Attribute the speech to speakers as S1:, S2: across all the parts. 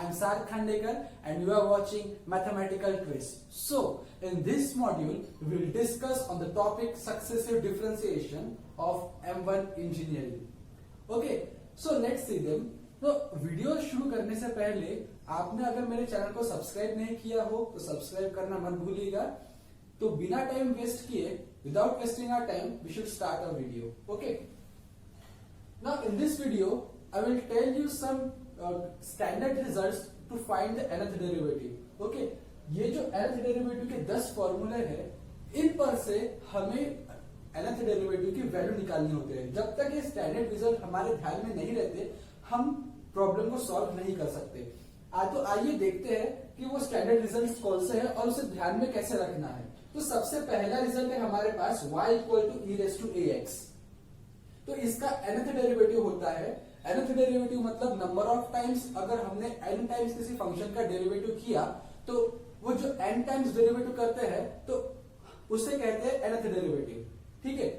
S1: I am Sarth Khandekar and you are watching Mathematical Twist. So, in this module, we will discuss on the topic successive differentiation of M1 engineering. Okay, so let's see them. तो video शुरू करने से पहले आपने अगर मेरे channel को subscribe नहीं किया हो तो सब्सक्राइब करना मत भूलिएगा. तो बिना टाइम वेस्ट किए, without wasting our time, we should start our video. Okay. Now in this video, I will tell you some standard results to find the nth derivative. Okay. ये जो nth derivative के 10 फॉर्मूले हैं, इन पर से हमें nth derivative की value निकालनी होती है. जब तक ये स्टैंडर्ड रिजल्ट हमारे ध्यान में नहीं रहते, हम प्रॉब्लम को सॉल्व नहीं कर सकते. तो आइए देखते हैं कि वो स्टैंडर्ड रिजल्ट कौन से हैं और उसे ध्यान में कैसे रखना है. तो सबसे पहला रिजल्ट है हमारे पास y equal to e raise to a x. तो इसका nth डेरिवेटिव होता है. nth डेरिवेटिव मतलब नंबर ऑफ टाइम्स. अगर हमने n टाइम्स किसी फंक्शन का डेरिवेटिव किया तो वो जो n टाइम्स डेरिवेटिव करते हैं तो उसे कहते हैं nth डेरिवेटिव. ठीक है.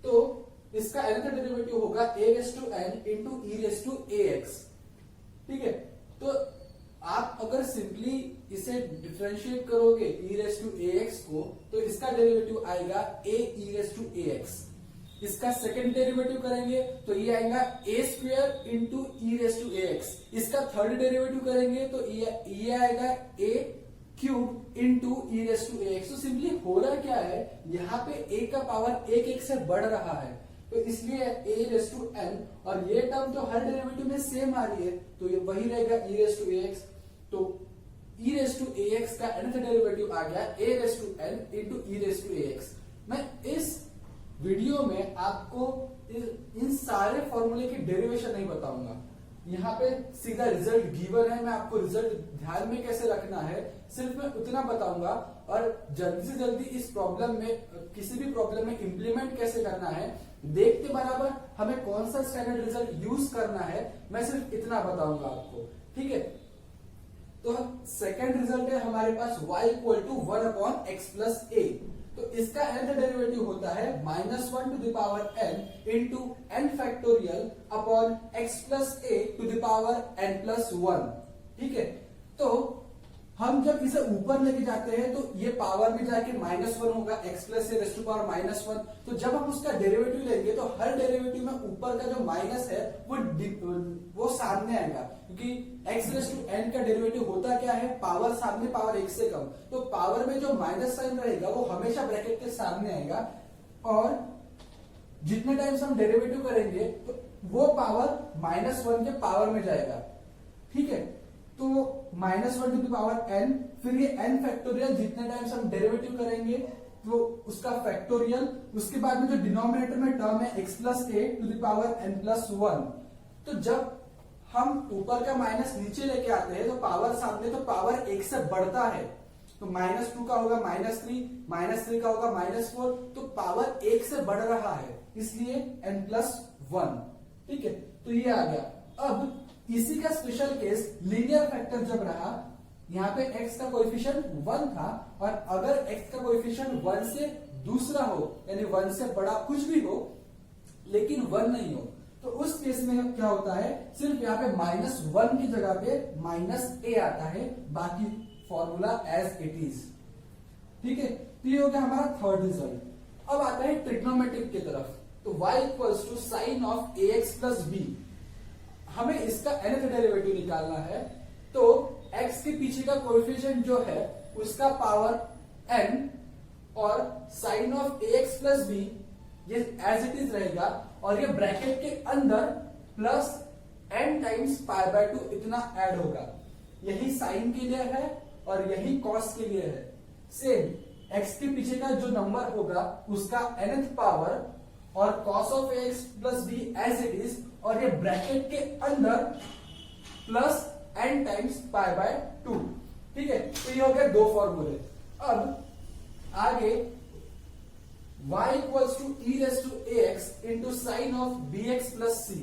S1: तो इसका nth डेरिवेटिव होगा a raise to n into e raise to a x. ठीक है. तो आप अगर सिंपली इसे डिफरेंशिएट करोगे e raise to a x को तो इसका डेरिवेटिव आएगा a e raise to a x. इसका सेकंड डेरिवेटिव करेंगे तो ये आएगा a square into e raise to a x. इसका थर्ड डेरिवेटिव करेंगे तो ये आएगा a cube into e raise to a x. तो सिंपली हो रहा क्या है, यहाँ पे a का पावर एक से बढ़ रहा है तो इसलिए a रेस टू n और ये टर्म जो हर डेरिवेटिव में सेम आ रही है तो ये वही रहेगा e raise to a x. तो e raise to a x का nth डेरिवेटिव आ गया a raise to n into e raise to a x. मैं इस वीडियो में आपको इन सारे फॉर्मूले की डेरिवेशन नहीं बताऊंगा. यहाँ पे सीधा रिजल्ट गिवन है. मैं आपको रिजल्ट ध्यान में कैसे रखना है सिर्फ मैं उतना बताऊंगा और जल्दी से जल्दी इस प्रॉब्लम में किसी भी प्रॉब्लम में इंप्लीमेंट कैसे करना है देखते बराबर हमें कौन सा स्टैंडर्ड रिजल्ट यूज करना है मैं सिर्फ इतना बताऊंगा आपको. ठीक है. तो सेकंड रिजल्ट है हमारे पास y equal to 1 upon x plus a. तो इसका nth डेरिवेटिव होता है -1 to the power n into n factorial upon x plus a to the power n plus 1. ठीक है. तो हम जब इसे ऊपर लेके जाते हैं तो ये पावर में जाके -1 होगा x plus a raise to power -1. तो जब हम उसका डेरिवेटिव लेंगे तो हर डेरिवेटिव में ऊपर का जो माइनस है वो सामने आएगा क्योंकि x रेस टू n का डेरिवेटिव होता क्या है, पावर सामने पावर 1 से कम. तो पावर में जो माइनस साइन रहेगा वो हमेशा ब्रैकेट के सामने आएगा और जितने टाइम्स हम डेरिवेटिव करेंगे तो वो पावर -1 के पावर में जाएगा. ठीक है. तो -1 टू द पावर n, फिर ये n फैक्टोरियल जितने टाइम्स हम डेरिवेटिव करेंगे तो उसका फैक्टोरियल. उसके बाद में जो डिनोमिनेटर में टर्म है x plus a to the power n plus 1. तो जब हम ऊपर का माइनस नीचे लेके आते हैं तो पावर सामने तो पावर 1 से बढ़ता है. तो -2 का होगा -3, -3 का होगा -4. तो पावर 1 से बढ़ रहा है इसलिए n प्लस 1. ठीक है. तो ये आ गया. अब इसी का स्पेशल केस लीनियर फैक्टर जब रहा, यहाँ पे x का कोएफिशिएंट 1 था और अगर x का कोएफिशिएंट 1 से दूसरा हो यानी 1 से बड़ा कुछ भी हो लेकिन 1 नहीं हो तो उस केस में क्या होता है, सिर्फ यहाँ पे -1 की जगह पे -a आता है. बाकी फॉर्मूला एज इट इज. ठीक है. तो ये हो गया हमारा थर्ड रिजल्ट. अब आता है ट्रिग्नोमेट्रिक की तरफ. तो y equals to sine of a x plus b. हमें इसका nth डेरिवेटिव निकालना है. तो x के पीछे का कोएफिशिएंट जो है उसका पावर n और sine of a x plus b ये एज इट इज रहेगा और ये ब्रैकेट के अंदर plus n times pi by 2 इतना ऐड होगा. यही साइन के लिए है और यही कॉस के लिए है. सेम x के पीछे का जो नंबर होगा उसका nth पावर और cos of a x plus b as it is और ये ब्रैकेट के अंदर plus n times pi by 2. ठीक है. तो ये हो गया दो फॉर्मूले. अब आगे y equals to e raise to a x into sine of b x plus c.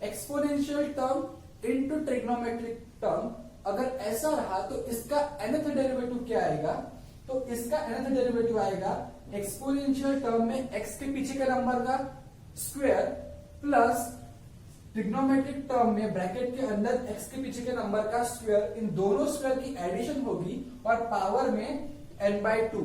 S1: Exponential term into trigonometric term. अगर ऐसा रहा तो इसका nth डेरिवेटिव क्या आएगा, तो इसका nth डेरिवेटिव आएगा एक्सपोनेंशियल टर्म में x के पीछे के नंबर का स्क्वायर प्लस ट्रिग्नोमेट्रिक टर्म में ब्रैकेट के अंदर x के पीछे के नंबर का स्क्वायर, इन दोनों स्क्वायर की एडिशन होगी और पावर में n/2,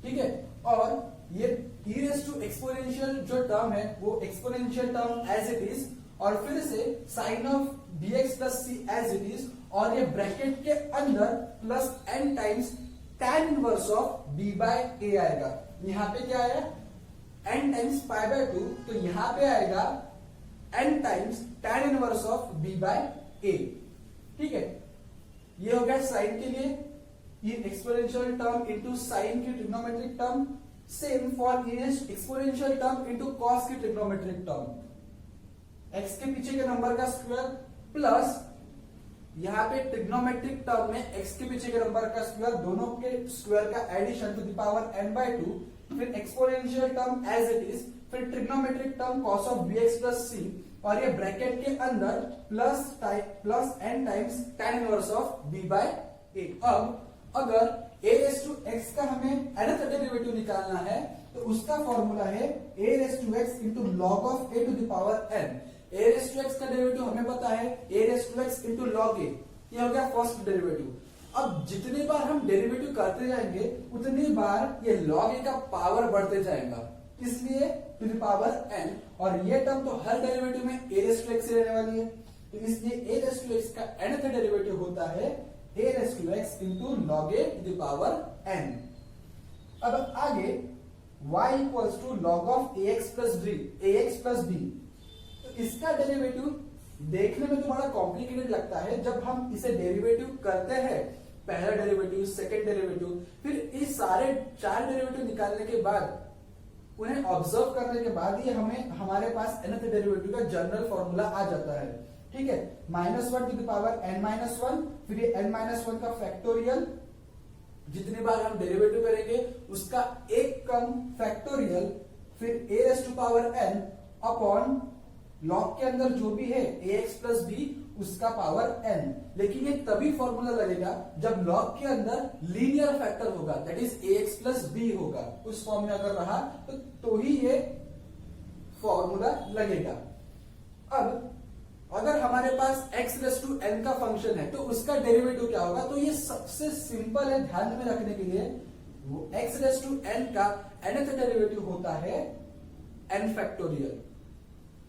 S1: ठीक है। और ये e रेज टू एक्सपोनेंशियल जो टर्म है वो exponential term as it is, और फिर से sine of dx plus c as it is, और ये ब्रैकेट के अंदर plus n times tan inverse of b by a आएगा। यहां पे क्या आया n टाइम्स π/2, तो यहां पे आएगा n times tan inverse of b by a, ठीक है। ये हो गया साइन के लिए, ये एक्सपोनेंशियल टर्म इनटू साइन की trigonometric term. Same for exponential term into cos की ट्रिग्नोमेट्रिक टर्म, x के पीछे के नंबर का स्क्वायर प्लस यहां पे ट्रिग्नोमेट्रिक टर्म में x के पीछे के नंबर का स्क्वायर, दोनों के स्क्वायर का addition to the power n/2, फिर exponential term as it is, फिर trigonometric term cos of bx plus c, और ये ब्रैकेट के अंदर plus n times tan inverse of b by a। अब अगर a रेज टू x का हमें nth डेरिवेटिव निकालना है तो उसका फॉर्मूला है a raise to x into log of a to the power n। a raise to x का डेरिवेटिव हमें पता है a raise to x into log a, ये हो गया फर्स्ट डेरिवेटिव। अब जितनी बार हम डेरिवेटिव करते जाएंगे उतनी बार ये log a का पावर बढ़ते जाएगा, इसलिए टू द पावर n, और ये टर्म तो हर डेरिवेटिव में a रेज टू x रहने वाली है, तो इसलिए a रेज टू x का nth डेरिवेटिव होता है a raise to x into log a to the power n। अब आगे y equals to log of ax plus b, तो इसका डेरिवेटिव देखने में तो बड़ा कॉम्प्लिकेटेड लगता है। जब हम इसे डेरिवेटिव करते हैं, पहला डेरिवेटिव, सेकंड डेरिवेटिव, फिर इस सारे 4 डेरिवेटिव निकालने के बाद, उन्हें ऑब्जर्व करने के बाद ये हमारे पास nth डेरिवेटिव का जनरल फॉर्मूला आ जाता है, ठीक है। -1 टू द पावर n-1, फिर ये n-1 का फैक्टोरियल, जितनी बार हम डेरिवेटिव करेंगे उसका एक कम फैक्टोरियल, फिर a raise to power n upon log के अंदर जो भी है ax प्लस b उसका पावर n। लेकिन ये तभी फॉर्मूला लगेगा जब लॉग के अंदर लीनियर फैक्टर होगा, that is ax plus b होगा, उस फॉर्म में अगर रहा तो ही ये फॉर्मूला लगेगा। अब अगर हमारे पास x रेज टू n का फंक्शन है तो उसका डेरिवेटिव क्या होगा, तो ये सबसे सिंपल है ध्यान में रखने के लिए, वो x रेज टू n का nth डेरिवेटिव होता है n फैक्टोरियल,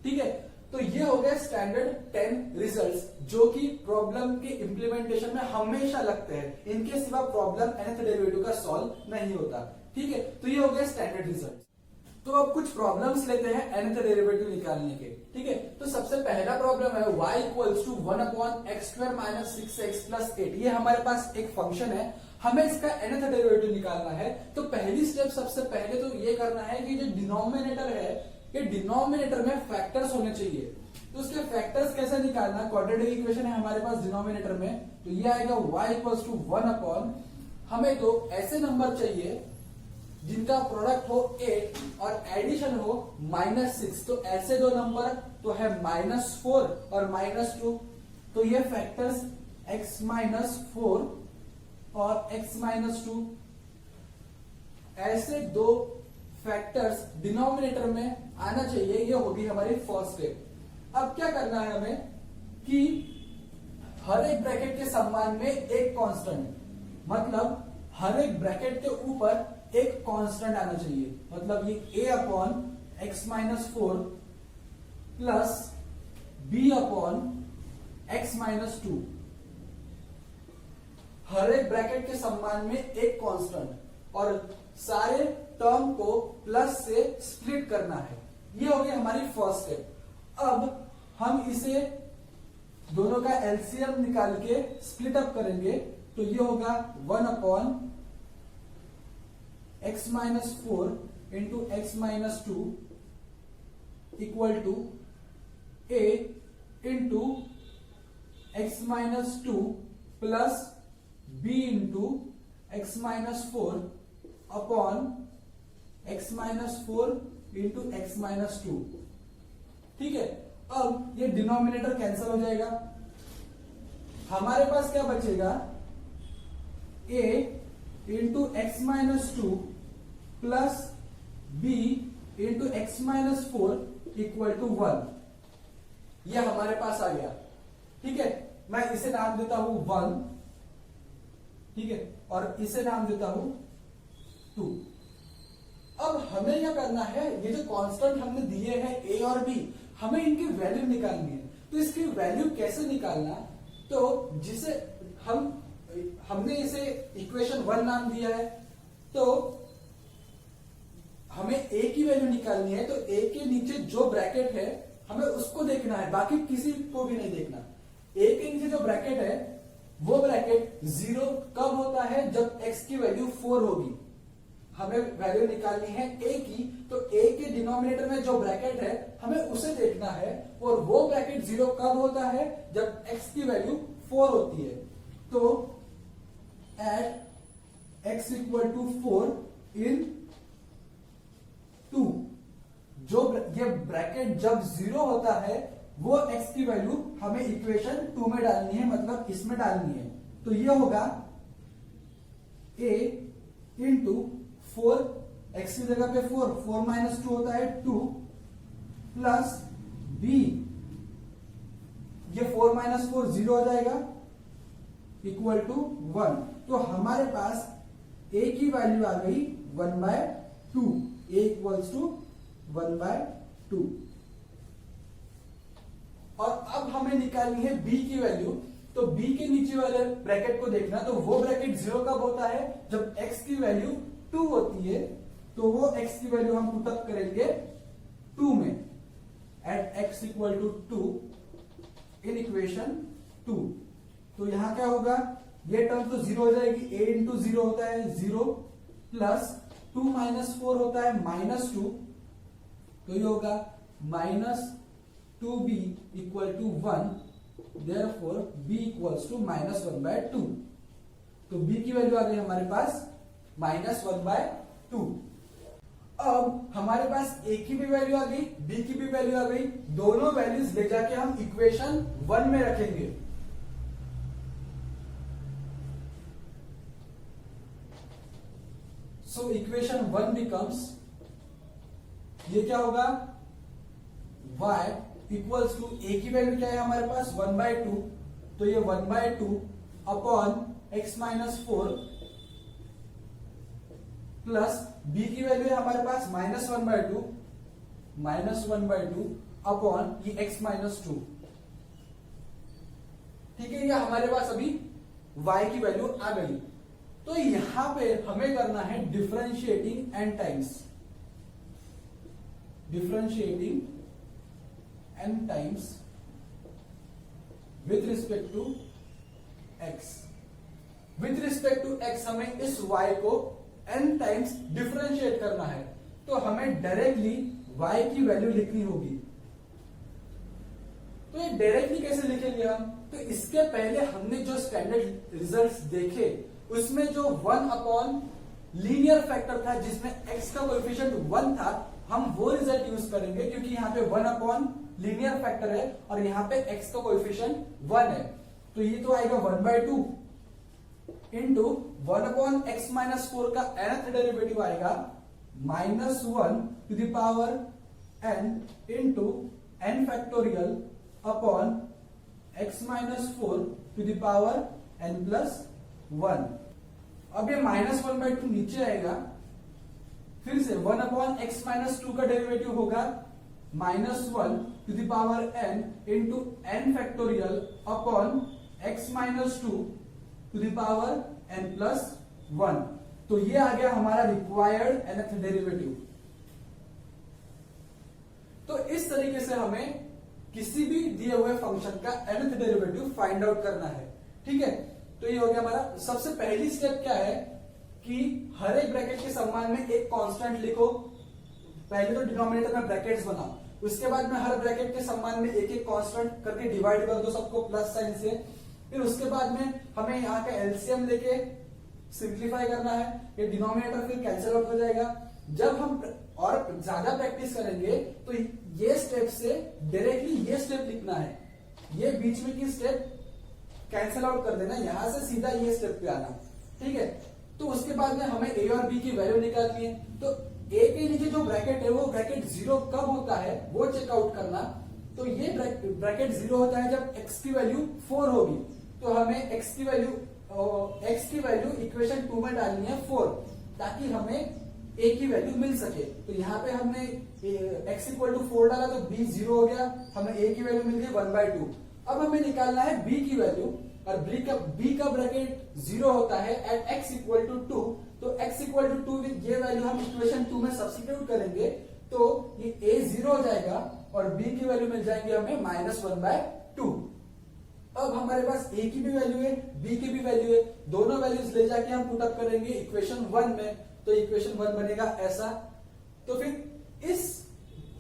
S1: ठीक है। तो ये हो गए स्टैंडर्ड 10 रिजल्ट्स जो कि प्रॉब्लम के इंप्लीमेंटेशन में हमेशा लगते हैं, इनके सिवा प्रॉब्लम nth डेरिवेटिव का सॉल्व नहीं होता, ठीक है। तो ये हो गए स्टैंडर्ड रिजल्ट्स। तो अब कुछ प्रॉब्लम्स लेते हैं nth डेरिवेटिव निकालने के, ठीक है। तो सबसे पहला प्रॉब्लम है y equals to 1/x² minus 6x plus 8। ये हमारे पास एक फंक्शन है, हमें इसका nth डेरिवेटिव निकालना है। तो पहली स्टेप सबसे पहले तो ये करना है कि जो डिनोमिनेटर है, ये डिनोमिनेटर में फैक्टर्स होने चाहिए। तो उसके फैक्टर्स कैसे निकालना, क्वाड्रेटिक इक्वेशन है हमारे पास डिनोमिनेटर में, तो ये आएगा y इक्वल्स टू 1/, हमें तो ऐसे नंबर चाहिए जिनका प्रोडक्ट हो 8 और एडिशन हो -6। तो ऐसे दो नंबर तो है -4 और -2, तो ये फैक्टर्स x-4 और x-2, ऐसे दो फैक्टर्स डिनोमिनेटर में आना चाहिए। ये होगी हमारी फर्स्ट स्टेप। अब क्या करना है हमें कि हर एक ब्रैकेट के सम्मान में एक कांस्टेंट, मतलब हर एक ब्रैकेट के ऊपर एक कांस्टेंट आना चाहिए, मतलब ये a/x-4 प्लस b/x-2, हर एक ब्रैकेट के सम्मान में एक कांस्टेंट, और सारे टर्म को प्लस से स्प्लिट करना है। ये हो गई हमारी फर्स्ट स्टेप। अब हम इसे दोनों का एलसीएम निकाल के स्प्लिट अप करेंगे, तो ये होगा 1/x-4 into x-2 equal to a into x-2 plus b into x-4 upon x-4 into x-2, ठीक है। अब ये डिनोमिनेटर कैंसिल हो जाएगा, हमारे पास क्या बचेगा, a into x-2 plus b into x-4 equal to 1। ये हमारे पास आ गया। ठीक है, मैं इसे नाम देता हूं 1, ठीक है, और इसे नाम देता हूं 2। अब हमें क्या करना है, ये जो कांस्टेंट हमने दिए हैं ए और बी, हमें इनकी वैल्यू निकालनी है। तो इसकी वैल्यू कैसे निकालना, तो जिसे हमने इसे इक्वेशन 1 नाम दिया है, तो हमें ए की वैल्यू निकालनी है। तो ए के नीचे जो ब्रैकेट है हमें उसको देखना है, बाकी किसी को भी नहीं देखना। ए के नीचे जो ब्रैकेट है वो ब्रैकेट 0 कब होता है, जब x की वैल्यू 4 होगी। हमें वैल्यू निकालनी है a की, तो a के डिनोमिनेटर में जो ब्रैकेट है हमें उसे देखना है, और वो ब्रैकेट 0 कब होता है, जब x की वैल्यू 4 होती है। तो एट x इक्वल टू 4 इन 2, जो ये ब्रैकेट जब 0 होता है वो x की वैल्यू हमें इक्वेशन 2 में डालनी है, मतलब इसमें डालनी है। तो ये होगा a इंटू 4, x की जगह पे 4, 4 माइनस 2 होता है 2, प्लस b, ये 4 माइनस 4 0 हो जाएगा, इक्वल टू 1। तो हमारे पास a की वैल्यू आ गई 1/2, a इक्वल्स टू 1/2। और अब हमें निकालनी है b की वैल्यू। तो b के नीचे वाले ब्रैकेट को देखना, तो वो ब्रैकेट 0 कब होता है, जब x की वैल्यू 2 होती है। तो वो x की वैल्यू हम पुटअप करेंगे 2 में, at x equal to 2 in equation 2। तो यहां क्या होगा, ये टर्म तो 0 हो जाएगी, a इंटू 0 होता है 0, प्लस 2 माइनस 4 होता है -2, तो ये होगा -2b equal to 1, therefore b equals to -1/2। तो b की वैल्यू आ गई हमारे पास -1/2। अब हमारे पास a की भी वैल्यू आ गई, b की भी वैल्यू आ गई, दोनों वैल्यूज ले जाके हम इक्वेशन 1 में रखेंगे। सो इक्वेशन 1 बिकम्स, ये क्या होगा, y इक्वल्स टू a की वैल्यू क्या है हमारे पास 1/2, तो ये 1/2 upon x minus 4, plus b की वैल्यू है हमारे पास -1/2 अपॉन ये x माइनस 2। ठीक है, ये हमारे पास अभी y की वैल्यू आ गई। तो यहां पे हमें करना है differentiating n times, differentiating n times with respect to x। With respect to x हमें इस y को n टाइम्स डिफरेंशिएट करना है, तो हमें डायरेक्टली y की वैल्यू लिखनी होगी। तो ये डायरेक्टली कैसे लिखेंगे हम, तो इसके पहले हमने जो स्टैंडर्ड रिजल्ट्स देखे उसमें जो 1 अपॉन लीनियर फैक्टर था जिसमें x का कोएफिशिएंट 1 था, हम वो रिजल्ट यूज करेंगे, क्योंकि यहाँ पे 1 अपॉन लीनियर फैक्टर है और यहाँ पे x का कोएफिशिएंट 1 है। तो ये तो आएगा 1/2 इंटू 1 अपॉन x माइनस 4 का nth डेरिवेटिव आएगा -1 to the power n into n factorial upon x minus 4 to the power n plus 1। अब ये -1/2 नीचे आएगा, फिर से 1 अपॉन x माइनस 2 का डेरिवेटिव होगा -1 to the power n into n factorial upon x minus 2 to the power n plus 1। तो ये आ गया हमारा रिक्वायर्ड nth डेरिवेटिव। तो इस तरीके से हमें किसी भी दिए हुए फंक्शन का nth डेरिवेटिव फाइंड आउट करना है। ठीक है, तो ये हो गया हमारा। सबसे पहली स्टेप क्या है कि हर एक ब्रैकेट के सम्मान में एक कांस्टेंट लिखो। पहले तो डिनोमिनेटर में ब्रैकेट्स बनाओ, उसके बाद में हर ब्रैकेट के सम्मान में एक एक कांस्टेंट करके डिवाइड कर दो सबको प्लस साइन से। फिर उसके बाद में हमें यहाँ का एलसीएम लेके सिंप्लीफाई करना है, ये डिनोमिनेटर फिर कैंसिल आउट हो जाएगा। जब हम और ज्यादा प्रैक्टिस करेंगे तो ये स्टेप से डायरेक्टली ये स्टेप लिखना है, ये बीच में की स्टेप कैंसिल आउट कर देना, यहां से सीधा ये स्टेप पे आना। ठीक है, तो उसके बाद में हमें a और b की वैल्यू निकालनी है। तो a के नीचे जो ब्रैकेट है वो ब्रैकेट 0 कब होता है वो चेकआउट करना। तो ये ब्रैकेट 0 होता है जब x की वैल्यू 4 होगी, तो हमें x की वैल्यू इक्वेशन 2 में डालनी है 4, ताकि हमें a की वैल्यू मिल सके। तो यहाँ पे हमने x इक्वल टू 4 डाला तो b 0 हो गया, हमें a की वैल्यू मिल गई 1/2। अब हमें निकालना है b की वैल्यू, और b का ब्रैकेट 0 होता है एट x इक्वल टू 2। तो x इक्वल टू 2 ये वैल्यू हम इक्वेशन 2 में सब्स्टिट्यूट करेंगे, तो ये a 0 हो जाएगा और b की वैल्यू मिल जाएगी हमें -1/2। अब हमारे पास a की भी वैल्यू है, b की भी वैल्यू है, दोनों वैल्यूज ले जाके हम पुट अप करेंगे इक्वेशन 1 में, तो इक्वेशन 1 बनेगा ऐसा। तो फिर इस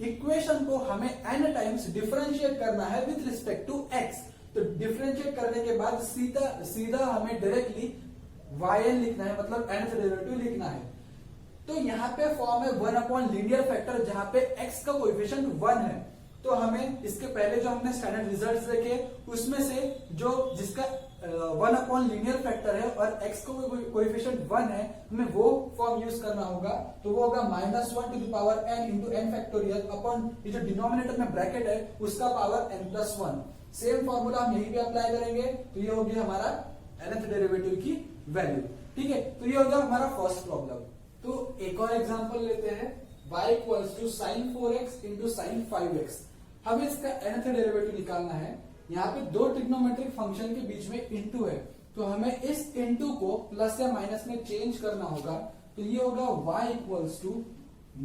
S1: इक्वेशन को हमें n टाइम्स डिफरेंशिएट करना है विथ रिस्पेक्ट टू x। तो डिफरेंशिएट करने के बाद सीधा हमें डायरेक्टली yn लिखना है, मतलब nth डेरिवेटिव लिखना है। तो यहाँ पे फॉर्म है 1/लीनियर फैक्टर, जहां पे x का कोएफिशिएंट 1 है। तो हमें इसके पहले जो हमने स्टैंडर्ड रिजल्ट्स देखे उसमें से जिसका 1/लीनियर फैक्टर है और x का कोएफिशिएंट 1 है, हमें वो फॉर्म यूज करना होगा। तो वो होगा -1 into n फैक्टोरियल अपॉन ये जो डिनोमिनेटर में ब्रैकेट है उसका पावर n+1। सेम फॉर्मूला हम यहीं पे अप्लाई करेंगे, तो ये होगी हमारा nth डेरिवेटिव की वैल्यू। ठीक है, तो ये होगा हमारा फर्स्ट प्रॉब्लम। तो एक और एग्जांपल लेते हैं, y = sin 4x into sin 5x। हमें इसका nth डेरिवेटिव निकालना है। यहाँ पे दो ट्रिग्नोमेट्रिक फंक्शन के बीच में इंटू है, तो हमें इस इंटू को प्लस या माइनस में चेंज करना होगा। तो ये होगा y =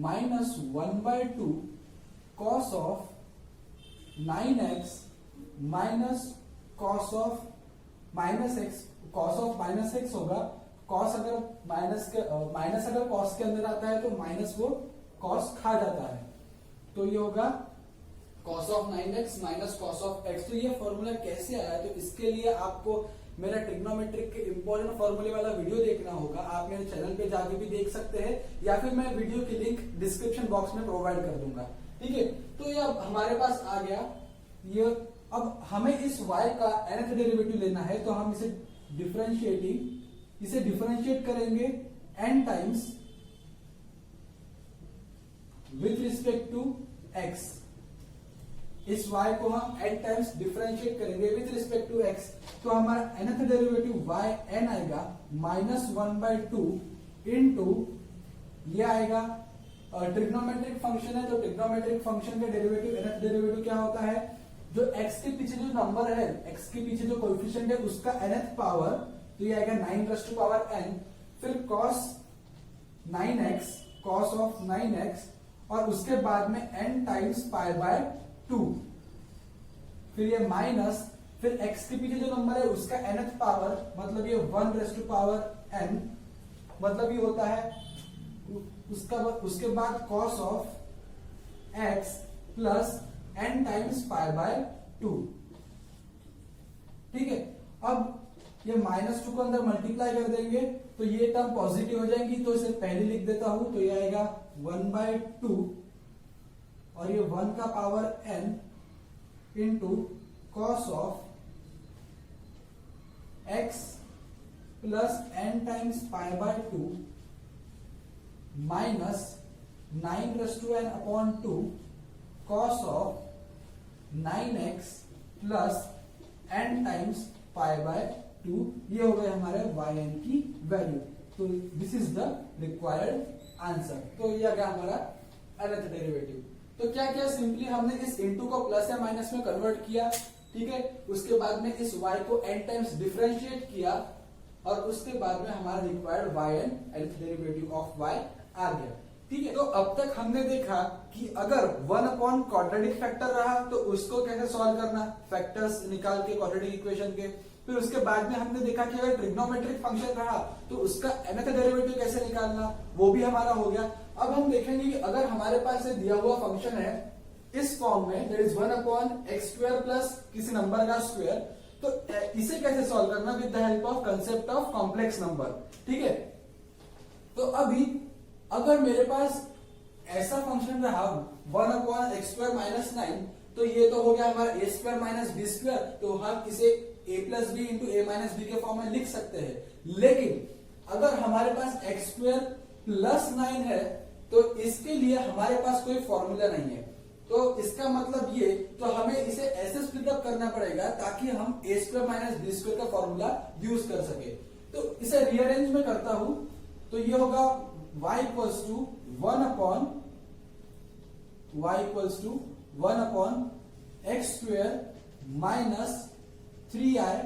S1: -1/2 cos of 9x minus cos of -x। cos of -x होगा, cos अगर माइनस अगर cos के अंदर आता है तो माइनस वो cos खा जाता है, तो ये होगा cos of 9x minus cos of x। तो ये फॉर्मूला कैसे आया, तो इसके लिए आपको मेरा ट्रिग्नोमेट्रिक के इंपॉर्टेंट फॉर्मूले वाला वीडियो देखना होगा। आप मेरे चैनल पे जाके भी देख सकते हैं, या फिर मैं वीडियो की लिंक डिस्क्रिप्शन बॉक्स में प्रोवाइड कर दूंगा। ठीक है, तो ये अब हमारे पास आ गया ये। अब हमें इस y का nth डेरिवेटिव लेना है, तो हम इसे डिफरेंशिएट करेंगे n times with respect to x। इस y को हम n टाइम्स डिफरेंशिएट करेंगे विथ रिस्पेक्ट टू x, तो हमारा nth डेरिवेटिव y n आएगा -1/2 इंटू ये आएगा ट्रिग्नोमेट्रिक फंक्शन है, तो ट्रिग्नोमेट्रिक फंक्शन का डेरिवेटिव nth डेरिवेटिव क्या होता है, जो x के पीछे जो नंबर है, x के पीछे जो कोएफिशिएंट है उसका nth पावर, तो ये आएगा 9n, फिर cos 9x cos of 9x, और उसके बाद में n टाइम्स π/2, फिर ये माइनस, फिर x के पीछे जो नंबर है उसका nth पावर, मतलब ये 1n, मतलब ये होता है उसके बाद cos of x plus n times π/2। ठीक है, अब ये -2 को अंदर मल्टीप्लाई कर देंगे तो ये टर्म पॉजिटिव हो जाएगी, तो इसे पहले लिख देता हूं, तो ये आएगा 1/2 और ये 1 का power n into cos of x plus n times π/2 minus 9n/2 cos of 9x plus n times π/2। ये हो गए हमारे yn की वैल्यू। तो this is the required answer. तो ये आ गया हमारा nth डेरिवेटिव। तो क्या किया, सिंपली हमने इस इनटू को प्लस या माइनस में कन्वर्ट किया। ठीक है, उसके बाद में इस y को n टाइम्स डिफरेंशिएट किया, और उसके बाद में हमारा required yn nth derivative of y आ गया। ठीक है, तो अब तक हमने देखा कि अगर 1 क्वाड्रेटिक फैक्टर रहा तो उसको कैसे सॉल्व करना, फैक्टर्स निकाल के क्वाड्रेटिक इक्वेशन के। फिर उसके बाद में हमने देखा कि अगर ट्रिग्नोमेट्रिक फंक्शन रहा तो उसका nth डेरिवेटिव कैसे निकालना, वो भी हमारा हो गया। अब हम देखेंगे कि अगर हमारे पास दिया हुआ फंक्शन है इस फॉर्म में, दैट इज 1/x² प्लस किसी नंबर का स्क्वायर, तो इसे कैसे सॉल्व करना with the help of concept of complex number. ठीक है, तो अभी अगर मेरे पास ऐसा फंक्शन रहा 1/x² - 9, तो ये तो हो गया हमारा a² - b², तो हम इसे a + b × a - b के फॉर्म में लिख सकते हैं। लेकिन अगर हमारे पास x² + 9 है तो इसके लिए हमारे पास कोई फॉर्मूला नहीं है। तो इसका मतलब ये, तो हमें इसे ऐसे स्प्लिट अप करना पड़ेगा ताकि हम ए स्क्वायर माइनस बी स्क्वायर का फॉर्मूला यूज कर सके। तो इसे रीअरेंज में करता हूं तो ये होगा y equals to 1 upon x square minus 3i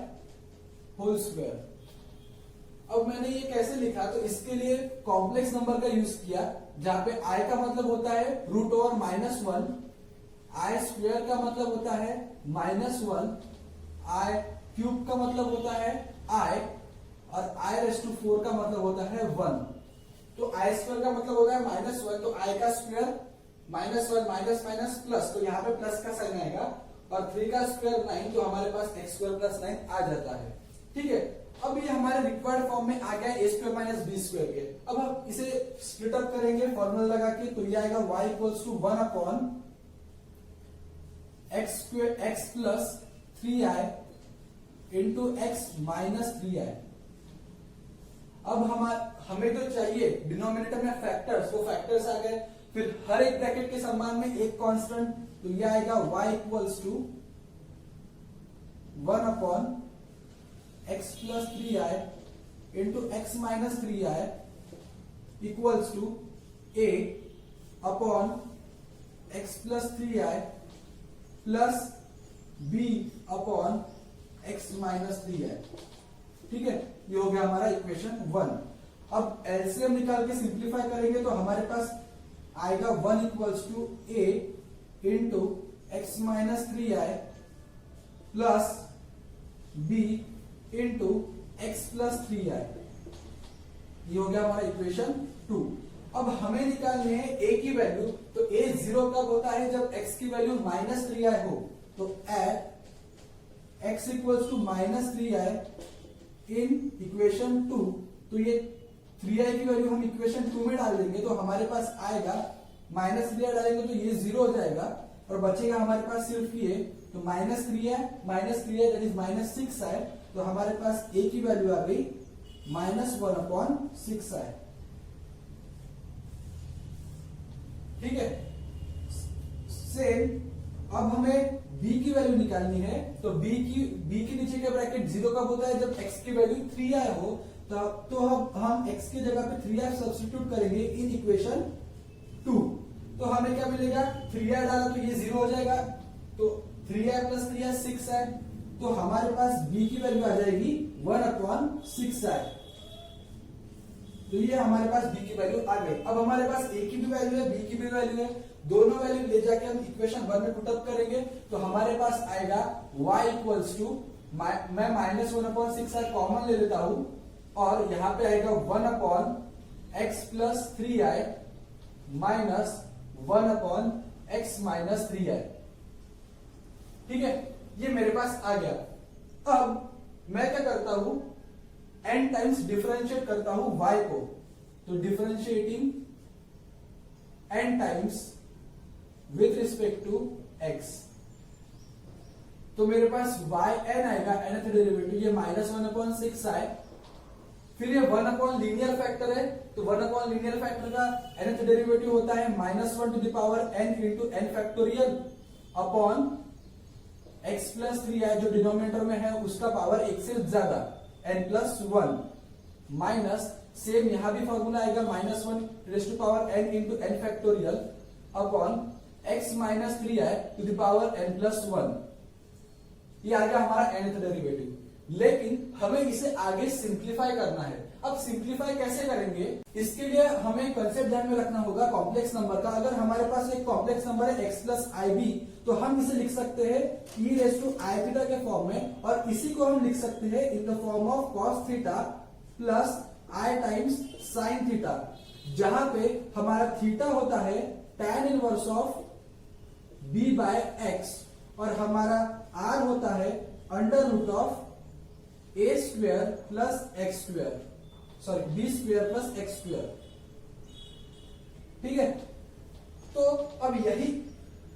S1: whole square. अब मैंने ये कैसे लिखा, तो इसके लिए कॉम्प्लेक्स नंबर का यूज किया, जहां पे i का मतलब होता है रूट ओवर -1, i स्क्वायर का मतलब होता है -1, i क्यूब का मतलब होता है i, और i रेज़ टू 4 का मतलब होता है 1। तो i स्क्वायर का मतलब होता है -1, तो i का स्क्वायर -1 माइनस माइनस प्लस, तो यहाँ पे प्लस का साइन आएगा, और 3 का स्क्वायर 9, तो हमारे पास x स्क्वायर प्लस 9 आ जाता है। ठीक है, अब ये हमारे रिक्वायर्ड फॉर्म में आ गया ए स्क्वायर माइनस बी स्क्वायर के। अब हम इसे स्प्लिट अप करेंगे फॉर्मूला लगा के, तो ये आएगा y equals to 1 upon x square x plus 3i into x minus 3i। अब हमें तो चाहिए डिनोमिनेटर में फैक्टर्स, वो फैक्टर्स आ गए, फिर हर एक ब्रैकेट के सम्मान में एक कांस्टेंट, तो ये आएगा y equals to 1 upon x plus 3i into x minus 3i equals to a upon x plus 3i plus b upon x minus 3i। ठीक है, ये हो गया हमारा इक्वेशन 1। अब एलसीएम निकाल के सिंप्लीफाई करेंगे तो हमारे पास आएगा 1 equals to a into x minus 3i plus b into x plus 3i। ये हो गया हमारा इक्वेशन 2। अब हमें निकालनी है a की वैल्यू, तो a 0 कब होता है, जब x की वैल्यू -3i हो। तो at x equals to -3i in equation 2, तो ये 3i की वैल्यू हम इक्वेशन 2 में डाल देंगे, तो हमारे पास आएगा -3i डालेंगे तो ये 0 हो जाएगा, और बचेगा हमारे पास सिर्फ ये, तो -3i दैट इज -6i, तो हमारे पास a की वैल्यू आ गई -1/6i। ठीक है, सेम अब हमें b की वैल्यू निकालनी है, तो b के नीचे का ब्रैकेट 0 कब होता है, जब x की वैल्यू 3i हो। तो हम x की जगह पे 3i सब्स्टिट्यूट करेंगे इन इक्वेशन 2, तो हमें क्या मिलेगा, 3i डाला तो ये 0 हो जाएगा, तो 3i प्लस 3i 6i, तो हमारे पास b की वैल्यू आ जाएगी 1/6i। तो ये हमारे पास b की वैल्यू आ गई। अब हमारे पास a की भी वैल्यू है, b की भी वैल्यू है, दोनों वैल्यू ले जाके हम इक्वेशन 1 में पुट अप करेंगे, तो हमारे पास आएगा y इक्वल्स टू, मैं -1/6i कॉमन ले लेता हूं, और यहां पे आएगा 1/x plus 3i minus 1/x minus 3i। ठीक है, ये मेरे पास आ गया। अब मैं क्या करता हूं, n टाइम्स डिफरेंशिएट करता हूं y को, तो differentiating n times with respect to x, तो मेरे पास yn आएगा, nth डेरिवेटिव ये -1/6i, फिर ये 1 अपॉन लीनियर फैक्टर है, तो 1 अपॉन लीनियर फैक्टर का nth डेरिवेटिव होता है -1 to the power n into n factorial upon x plus 3i, जो डिनोमिनेटर में है उसका पावर 1 से ज्यादा n प्लस 1, माइनस सेम यहां भी फॉर्मूला आएगा -1 raise to power n into n factorial upon x minus 3i to the power n plus 1। ये आ गया हमारा nth डेरिवेटिव, लेकिन हमें इसे आगे सिंप्लीफाई करना है। अब सिंप्लीफाई कैसे करेंगे, इसके लिए हमें कंसेप्ट ध्यान में रखना होगा कॉम्प्लेक्स नंबर का। अगर हमारे पास एक कॉम्प्लेक्स नंबर है x प्लस ib, तो हम इसे लिख सकते हैं e raise to i theta के फॉर्म में, और इसी को हम लिख सकते हैं in the form of cos theta plus i times sin theta, जहां पे हमारा थीटा होता है tan inverse of b by x, और हमारा r होता है under root of a square plus x square, sorry b square plus x square. ठीक है, तो अब यही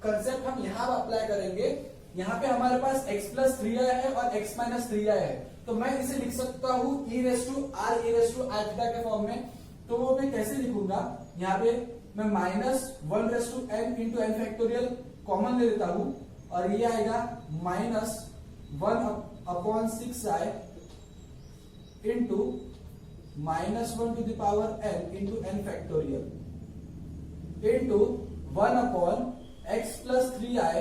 S1: कंसेप्ट हम यहां अप्लाई करेंगे। यहां पे हमारे पास x प्लस 3i है और x माइनस 3i है, तो मैं इसे लिख सकता हूं e raise to r e raise to i theta के फॉर्म में। तो वो मैं कैसे लिखूंगा, यहाँ पे मैं -1/n into n factorial common ले लेता हूं और ये आएगा -1/6i into -1n into n factorial into 1/x+3i।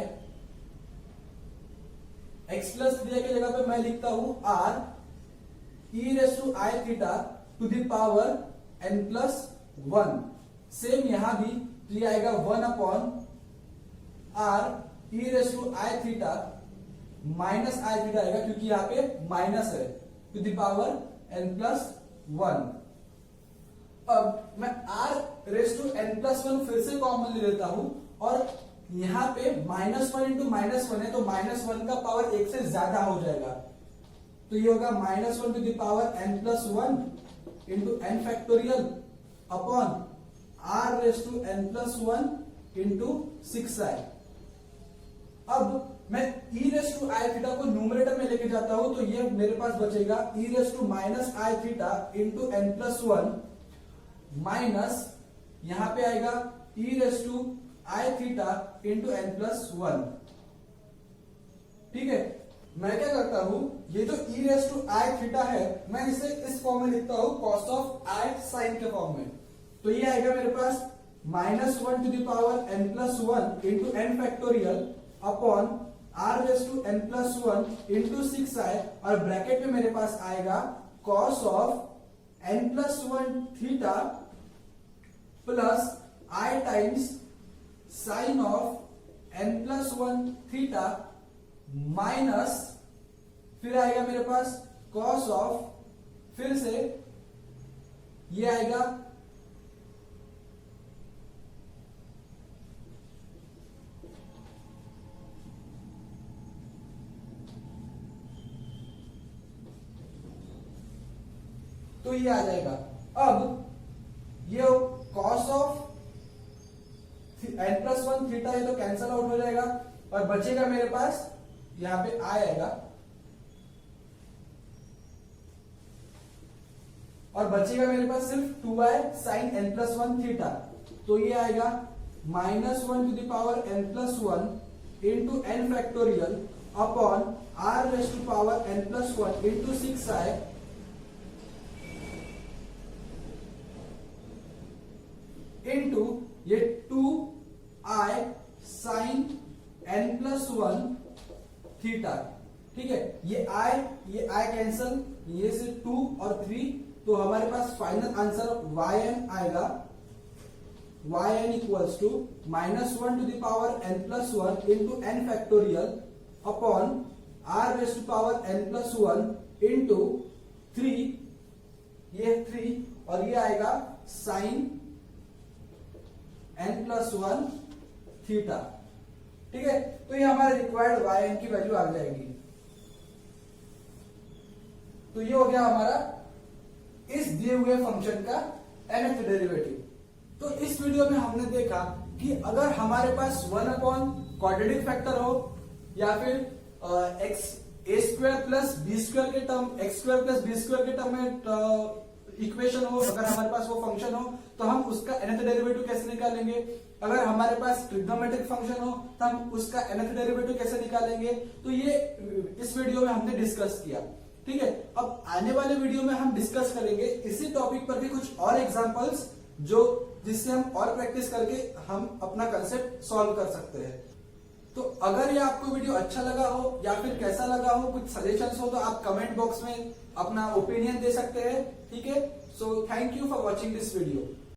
S1: x+3i की जगह पे मैं लिखता हूं r e⁻n+1। सेम यहां भी तो ये आएगा 1/r e⁻θ minus i theta आएगा क्योंकि यहां पे माइनस है n+1। अब मैं r⁻n+1 फिर से कॉमन ले लेता हूं और यहां पे -1 इंटू -1 है तो -1 का पावर 1 से ज्यादा हो जाएगा, तो ये होगा -1n+1 into n factorial upon r⁻n+1 into 6i। अब मैं e⁻θ को न्यूमरेटर में लेके जाता हूं तो ये मेरे पास बचेगा e⁻⁻θ इंटू n+1 माइनस यहां पे आएगा e⁻θ इंटू n+1। ठीक है, मैं क्या करता हूं, ये जो e⁻θ है मैं इसे इस फॉर्म में लिखता हूं cos ऑफ i sin के फॉर्म में। तो ये आएगा मेरे पास -1n+1 into n factorial upon r⁻n+1 into 6i और ब्रैकेट में मेरे पास आएगा cos of n+1 theta plus i times sign of n+1 theta minus फिर आएगा मेरे पास cos ऑफ फिर से ये आएगा तो ये आ जाएगा। अब ये cos ऑफ n+1 थीटा है तो कैंसल आउट हो जाएगा और बचेगा मेरे पास यहां पे आएगा और बचेगा मेरे पास सिर्फ 2i sin n+1 थीटा। तो ये आएगा -1n+1 into n factorial upon r⁻n+1 into 6i into ये 2i sin n+1 थीटा। ठीक है, ये i कैंसल, ये से 2 और 3 तो हमारे पास फाइनल आंसर yn आएगा yn equals to -1n+1 into n factorial upon r⁻n+1 into 3 ये 3 और ये आएगा साइन n+1 थीटा। ठीक है, तो ये हमारे रिक्वायर्ड yn की वैल्यू आ जाएगी। तो ये हो गया हमारा इस दिए हुए फंक्शन का nth डेरिवेटिव। तो इस वीडियो में हमने देखा कि अगर हमारे पास 1/क्वाड्रेटिक फैक्टर हो या फिर a² + b² के टर्म x² + b² के टर्म में इक्वेशन हो, अगर हमारे पास वो फंक्शन हो तो हम उसका nth डेरिवेटिव कैसे निकालेंगे। अगर हमारे पास ट्रिग्नोमेट्रिक फंक्शन हो तो हम उसका nth डेरिवेटिव कैसे निकालेंगे। तो ये इस वीडियो में हमने डिस्कस किया। ठीक है, अब आने वाले वीडियो में हम डिस्कस करेंगे इसी टॉपिक पर भी कुछ और एग्जांपल्स जिससे हम और प्रैक्टिस करके हम अपना कंसेप्ट सॉल्व कर सकते हैं। तो अगर ये आपको वीडियो अच्छा लगा हो या फिर कैसा लगा हो, कुछ सजेशंस हो तो आप कमेंट बॉक्स में अपना ओपिनियन दे सकते हैं। ठीक है, so thank you for watching this video.